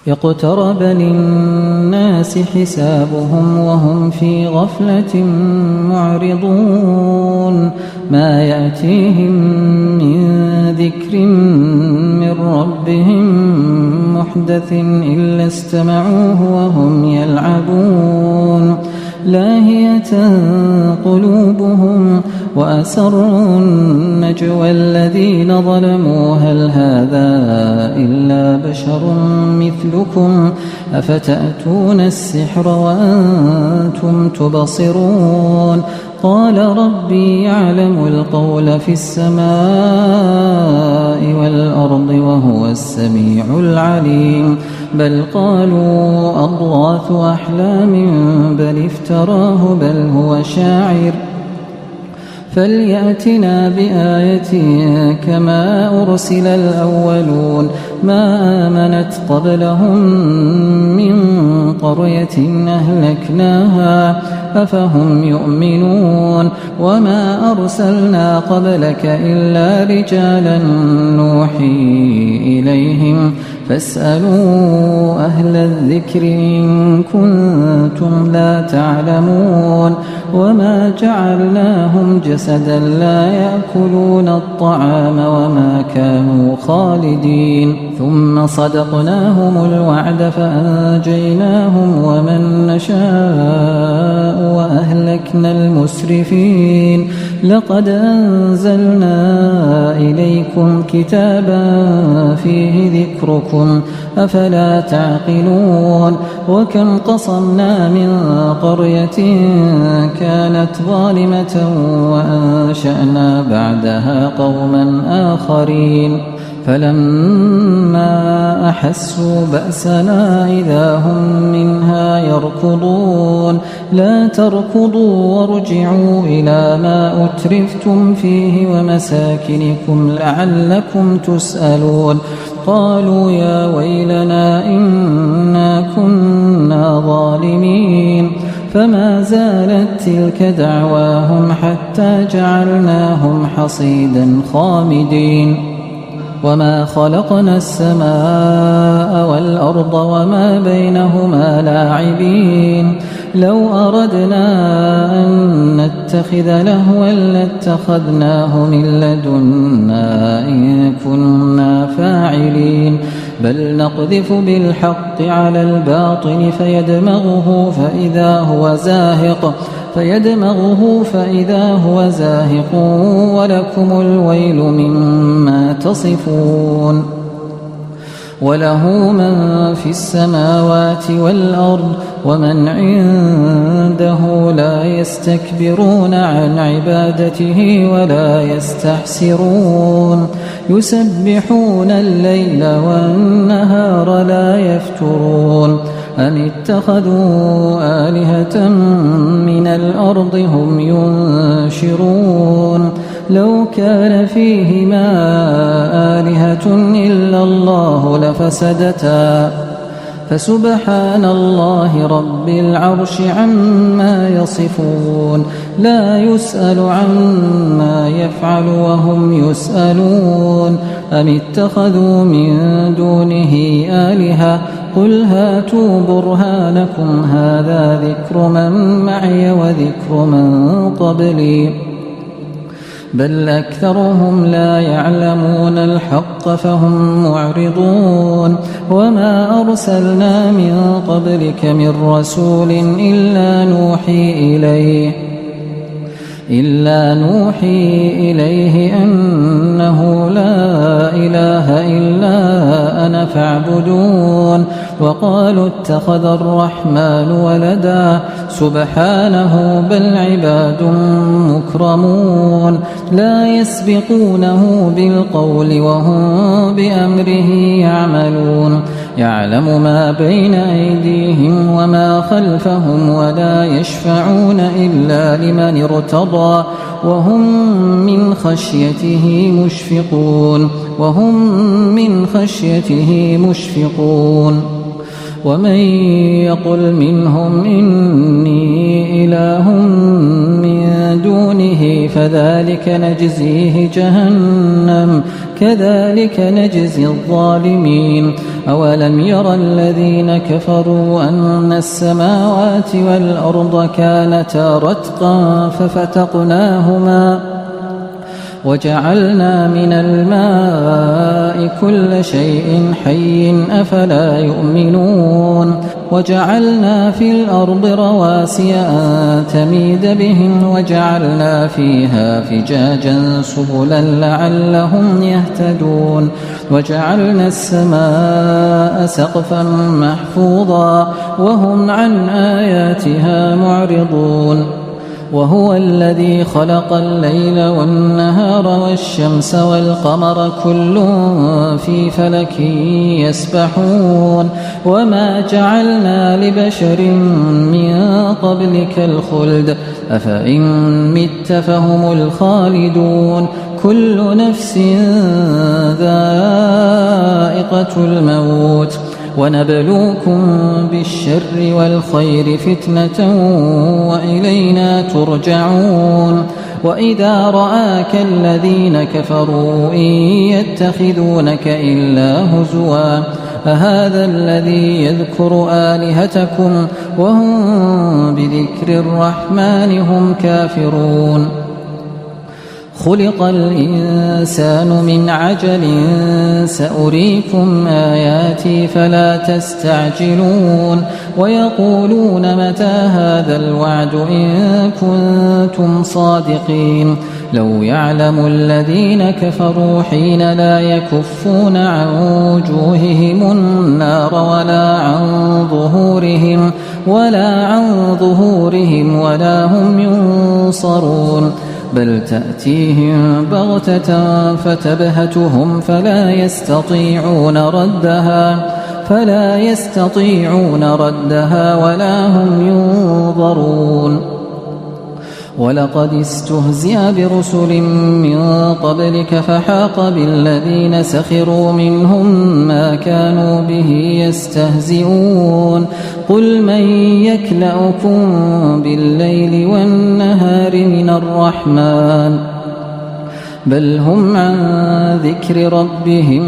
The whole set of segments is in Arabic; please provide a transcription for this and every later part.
اقترب للناس حسابهم وهم في غفلة معرضون ما يأتيهم من ذكر من ربهم محدث إلا استمعوه وهم يلعبون لاهية قلوبهم وأسروا النجوى الذين ظلموا هل هذا إلا بشر مثلكم أفتأتون السحر وأنتم تبصرون قال ربي يعلم القول في السماء والأرض وهو السميع العليم بل قالوا أضغاث أحلام بل افتراه بل هو شاعر فليأتنا بآية كما أرسل الأولون ما آمنت قبلهم من قرية أهلكناها أفهم يؤمنون وما أرسلنا قبلك إلا رجالا نوحي إليهم فاسألوا أهل الذكر إن كنتم لا تعلمون وما جعلناهم جسدا لا يأكلون الطعام وما كانوا خالدين ثم صدقناهم الوعد فأنجيناهم ومن نشاء وأهلكنا المسرفين لقد أنزلنا إليكم كتابا فيه ذكركم أفلا تعقلون وكم قصمنا من قرية كانت ظالمة وأنشأنا بعدها قوما آخرين فلما أحسوا بأسنا إذا هم منها يركضون لا تركضوا وارجعوا إلى ما أترفتم فيه ومساكنكم لعلكم تسألون قالوا يا ويلنا إنا كنا ظالمين فما زالت تلك دعواهم حتى جعلناهم حصيدا خامدين وما خلقنا السماء والأرض وما بينهما لاعبين لو أردنا أن نتخذ لهوا لاتخذناه من لدنا إن كنا فاعلين بل نقذف بالحق على الباطل فيدمغه فإذا هو زاهق ولكم الويل مما تصفون وله من في السماوات والأرض ومن عنده لا يستكبرون عن عبادته ولا يستحسرون يسبحون الليل والنهار لا يفترون أم اتخذوا آلهة من الأرض هم ينشرون لو كان فيهما آلهة إلا الله لفسدتا فسبحان الله رب العرش عما يصفون لا يسأل عما يفعل وهم يسألون أم اتخذوا من دونه آلهة قل هاتوا برهانكم هذا ذكر من معي وذكر من قبلي بل أكثرهم لا يعلمون الحق فهم معرضون وما أرسلنا من قبلك من رسول إلا نوحي إليه أنه لا إله إلا أنا فاعبدون وقالوا اتخذ الرحمن ولدا سبحانه بل عباد مكرمون لا يسبقونه بالقول وهم بأمره يعملون يعلم ما بين أيديهم وما خلفهم ولا يشفعون إلا لمن ارتضى وهم من خشيته مشفقون ومن يقل منهم إني إله من دونه فذلك نجزيه جهنم كذلك نجزي الظالمين. أولم ير الذين كفروا أن السماوات والأرض كانتا رتقا ففتقناهما وجعلنا من الماء كل شيء حي أفلا يؤمنون. وجعلنا في الأرض رواسي أن تميد بهم وجعلنا فيها فجاجا سبلا لعلهم يهتدون. وجعلنا السماء سقفا محفوظا وهم عن آياتها معرضون. وهو الذي خلق الليل والنهار والشمس والقمر كل في فلك يسبحون. وما جعلنا لبشر من قبلك الخلد أفإن مت فهم الخالدون. كل نفس ذائقة الموت ونبلوكم بالشر والخير فتنة وإلينا ترجعون. وإذا رآك الذين كفروا إن يتخذونك إلا هزوا أهذا الذي يذكر آلهتكم وهم بذكر الرحمن هم كافرون. خلق الإنسان من عجل سأريكم آياتي فلا تستعجلون. ويقولون متى هذا الوعد إن كنتم صادقين. لو يعلم الذين كفروا حين لا يكفون عن وجوههم النار ولا عن ظهورهم ولا هم ينصرون. بل تأتيهم بغتة فتبهتهم فلا يستطيعون ردها ولا هم ينظرون. ولقد استهزئ برسل من قبلك فحاق بالذين سخروا منهم ما كانوا به يستهزئون. قل من يكلأكم بالليل والنهار من الرحمن بل هم عن ذكر ربهم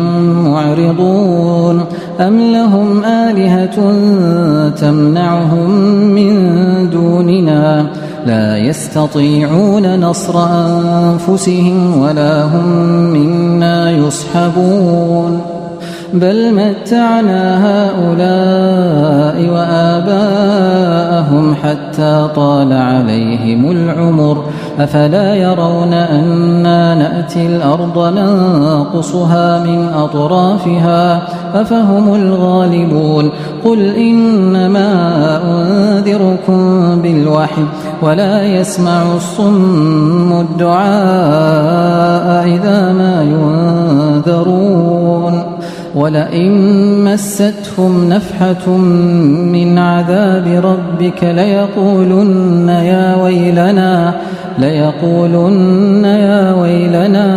معرضون. أم لهم آلهة تمنعهم من دوننا لا يستطيعون نصر أنفسهم ولا هم منا يصحبون. بل متعنا هؤلاء وآباءهم حتى طال عليهم العمر أفلا يرون أنا نأتي الأرض ننقصها من أطرافها أفهم الغالبون. قل إنما أنذركم بالوحي ولا يسمع الصم الدعاء إذا ما ينذرون. ولئن مستهم نفحة من عذاب ربك ليقولن يا ويلنا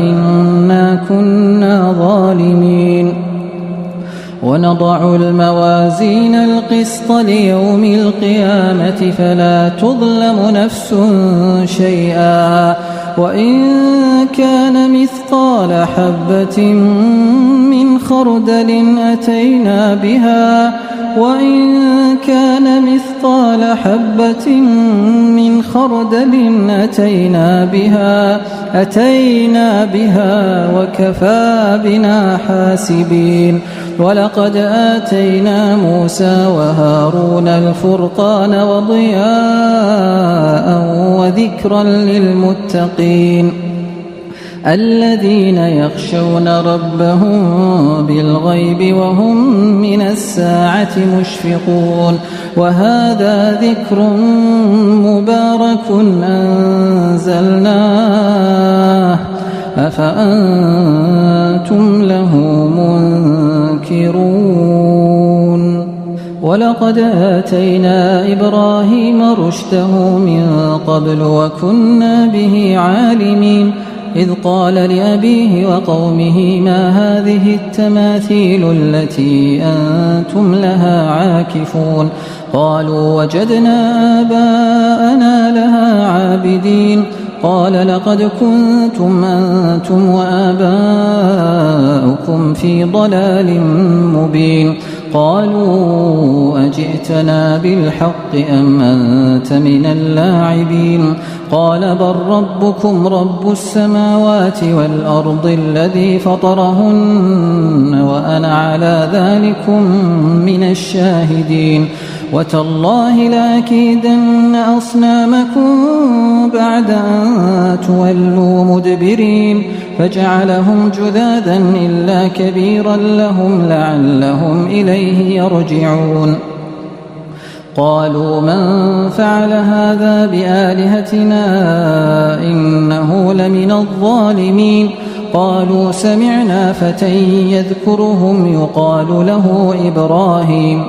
إنا كنا ظالمين. ونضع الموازين القسط ليوم القيامة فلا تظلم نفس شيئا وإن كان مثقال حبة من خردل أتينا بها وإن كان مثقال حبة من خردل أتينا بها وكفى بنا حاسبين. ولقد آتينا موسى وهارون الفرقان وضياء وذكرا للمتقين الذين يخشون ربهم بالغيب وهم من الساعة مشفقون. وهذا ذكر مبارك أنزلناه أفأنتم له منكرون. ولقد آتينا إبراهيم رشده من قبل وكنا به عالمين. إذ قال لأبيه وقومه ما هذه التماثيل التي أنتم لها عاكفون قالوا وجدنا آباءنا لها عابدين قال لقد كنتم أنتم وآباؤكم في ضلال مبين قالوا أجئتنا بالحق أم أنت من اللاعبين قال بل ربكم رب السماوات والأرض الذي فطرهن وأنا على ذلكم من الشاهدين وتالله لأكيدن أصنامكم بعد أن تولوا مدبرين فجعلهم جذاذا إلا كبيرا لهم لعلهم إليه يرجعون قالوا من فعل هذا بآلهتنا إنه لمن الظالمين قالوا سمعنا فتى يذكرهم يقال له إبراهيم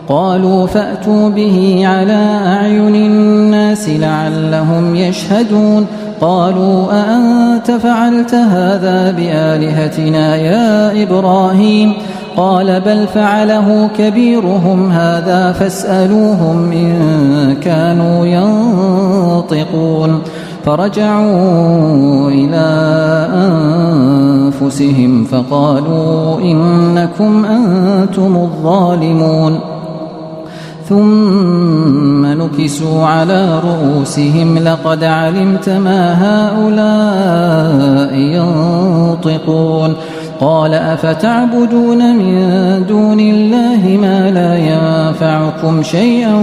قالوا فأتوا به على أعين الناس لعلهم يشهدون قالوا أأنت فعلت هذا بآلهتنا يا إبراهيم قال بل فعله كبيرهم هذا فاسألوهم إن كانوا ينطقون فرجعوا إلى أنفسهم فقالوا إنكم أنتم الظالمون ثم نكسوا على رؤوسهم لقد علمت ما هؤلاء ينطقون قال أفتعبدون من دون الله ما لا ينفعكم شيئا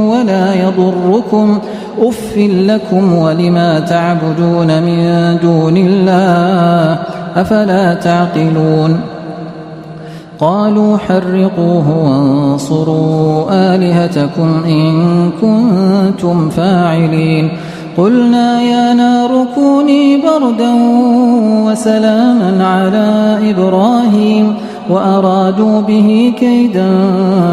ولا يضركم أف لكم ولما تعبدون من دون الله أفلا تعقلون قالوا حرقوه وانصروا آلهتكم إن كنتم فاعلين قلنا يا نار كوني بردا وسلاما على إبراهيم وأرادوا به كيدا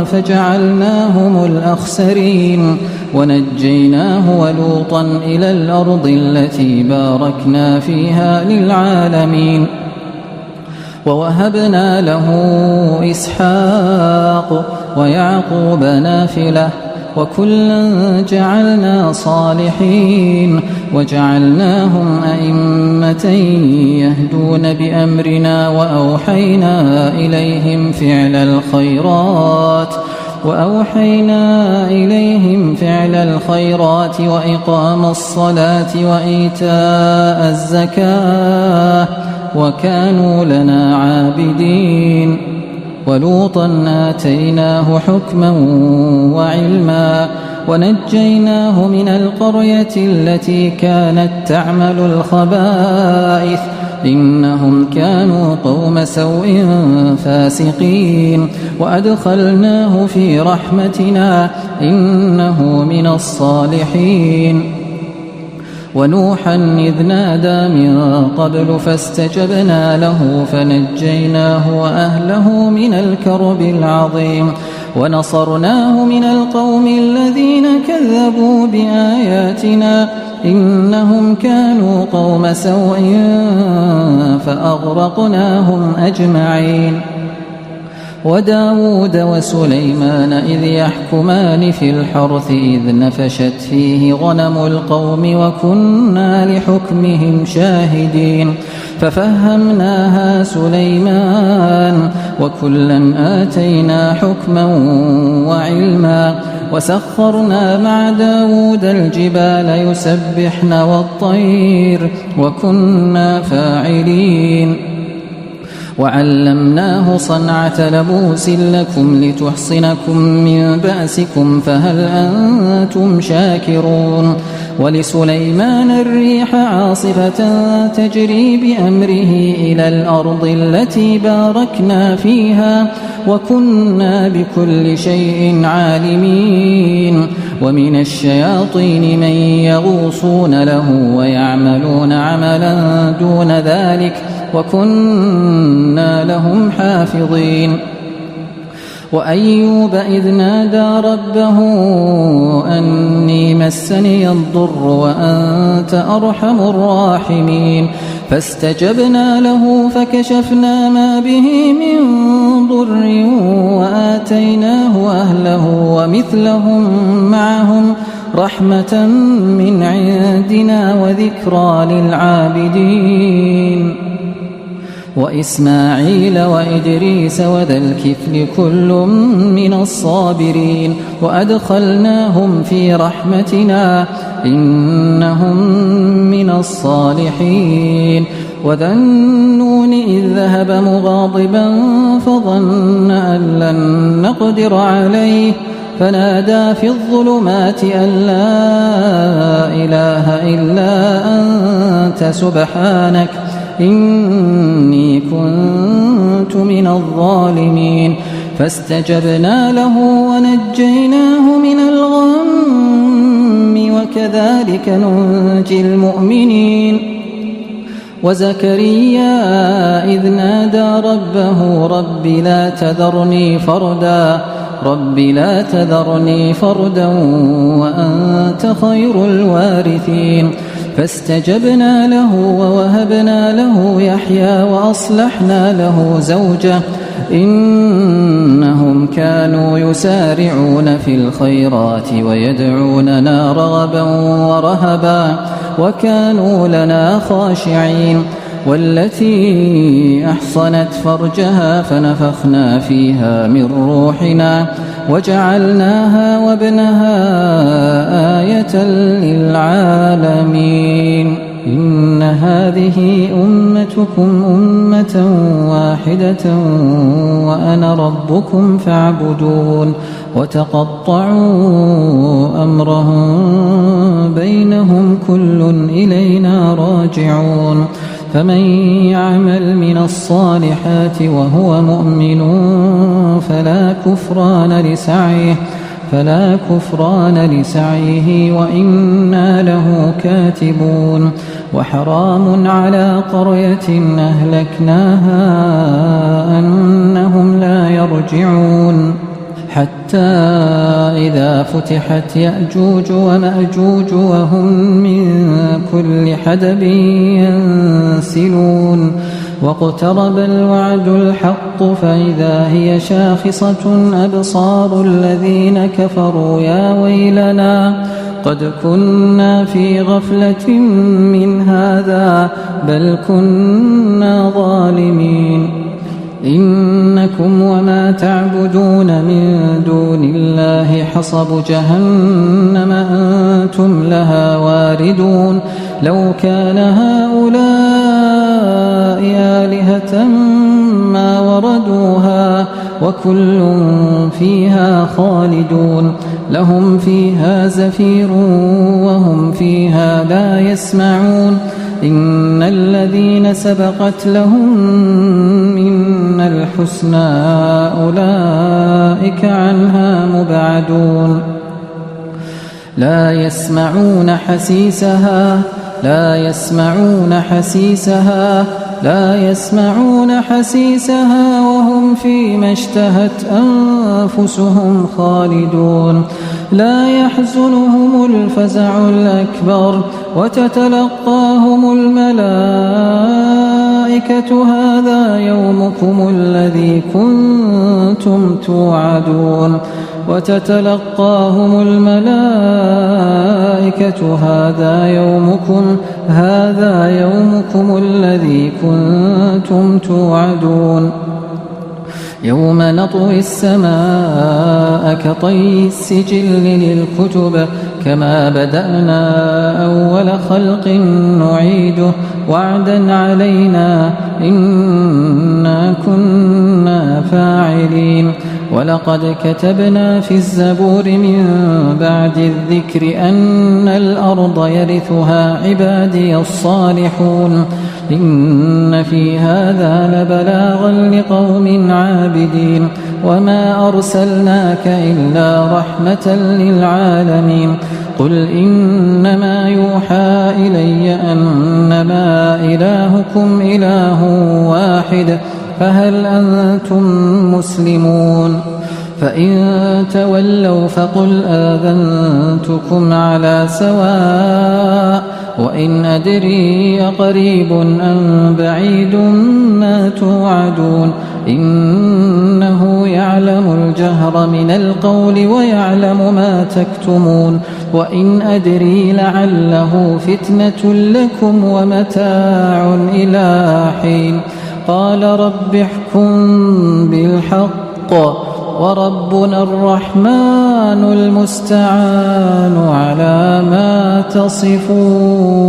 فجعلناهم الأخسرين ونجيناه ولوطا إلى الأرض التي باركنا فيها للعالمين ووهبنا له إسحاق ويعقوب نافلة وكلا جعلنا صالحين وجعلناهم أئمة يهدون بأمرنا وأوحينا إليهم فعل الخيرات وإقام الصلاة وإيتاء الزكاة وكانوا لنا عابدين ولوطا آتيناه حكما وعلما ونجيناه من القرية التي كانت تعمل الخبائث إنهم كانوا قوم سوء فاسقين وأدخلناه في رحمتنا إنه من الصالحين ونوحا إذ نادى من قبل فاستجبنا له فنجيناه وأهله من الكرب العظيم ونصرناه من القوم الذين كذبوا بآياتنا إنهم كانوا قوم سوء فأغرقناهم أجمعين وداود وسليمان إذ يحكمان في الحرث إذ نفشت فيه غنم القوم وكنا لحكمهم شاهدين ففهمناها سليمان وكلا آتينا حكما وعلما وسخرنا مع داود الجبال يسبحن والطير وكنا فاعلين وعلمناه صنعة لبوس لكم لتحصنكم من بأسكم فهل أنتم شاكرون ولسليمان الريح عاصفة تجري بأمره إلى الأرض التي باركنا فيها وكنا بكل شيء عالمين ومن الشياطين من يغوصون له ويعملون عملا دون ذلك وكنا لهم حافظين وأيوب إذ نادى ربه أني مسني الضر وأنت أرحم الراحمين فاستجبنا له فكشفنا ما به من ضر وآتيناه أهله ومثلهم معهم رحمة من عندنا وذكرى للعابدين وإسماعيل وإدريس وذا الكفل كل من الصابرين وأدخلناهم في رحمتنا إنهم من الصالحين وذا النون إذ ذهب مغاضبا فظن أن لن نقدر عليه فنادى في الظلمات أن لا إله إلا أنت سبحانك إني كنت من الظالمين فاستجبنا له ونجيناه من الغم وكذلك ننجي المؤمنين وزكريا إذ نادى ربه رب لا تذرني فردا وأنت خير الوارثين فاستجبنا له ووهبنا له يحيى وأصلحنا له زوجه إنهم كانوا يسارعون في الخيرات ويدعوننا رغبا ورهبا وكانوا لنا خاشعين والتي أحصنت فرجها فنفخنا فيها من روحنا وجعلناها وابنها آية للعالمين إن هذه أمتكم أمة واحدة وأنا ربكم فاعبدون وتقطعوا أمرهم بينهم كل إلينا راجعون فمن يعمل من الصالحات وهو مؤمن فلا كفران لسعيه وإنا له كاتبون وحرام على قرية أهلكناها أنهم لا يرجعون حتى إذا فتحت يأجوج ومأجوج وهم من كل حدب ينسلون واقترب الوعد الحق فإذا هي شاخصة أبصار الذين كفروا يا ويلنا قد كنا في غفلة من هذا بل كنا ظالمين إنكم وما تعبدون من دون الله حصب جهنم أنتم لها واردون لو كان هؤلاء آلهة ما وردوها وكل فيها خالدون لهم فيها زفير وهم فيها لا يسمعون إن الذين سبقت لهم منا الحسنى أولئك عنها مبعدون لا يسمعون حسيسها وهم فيما اشتهت أنفسهم خالدون لا يحزنهم الفزع الأكبر وتتلقاهم الملائكة هذا يومكم الذي كنتم توعدون هذا يومكم الذي كنتم توعدون يوم نطوي السماء كطي السجل للكتب كما بدأنا أول خلق نعيده وعدا علينا إنا كنا فاعلين ولقد كتبنا في الزبور من بعد الذكر أن الأرض يرثها عبادي الصالحون إن في هذا لبلاغا لقوم عابدين وما أرسلناك إلا رحمة للعالمين قل إنما يوحى إلي أنما إلهكم إله واحد فهل أنتم مسلمون فإن تولوا فقل آذنتكم على سواء وإن أدري أقريب أم بعيد ما توعدون إنه يعلم الجهر من القول ويعلم ما تكتمون وإن أدري لعله فتنة لكم ومتاع إلى حين قال رب احكم بالحق وربنا الرحمن المستعان على ما تصفون.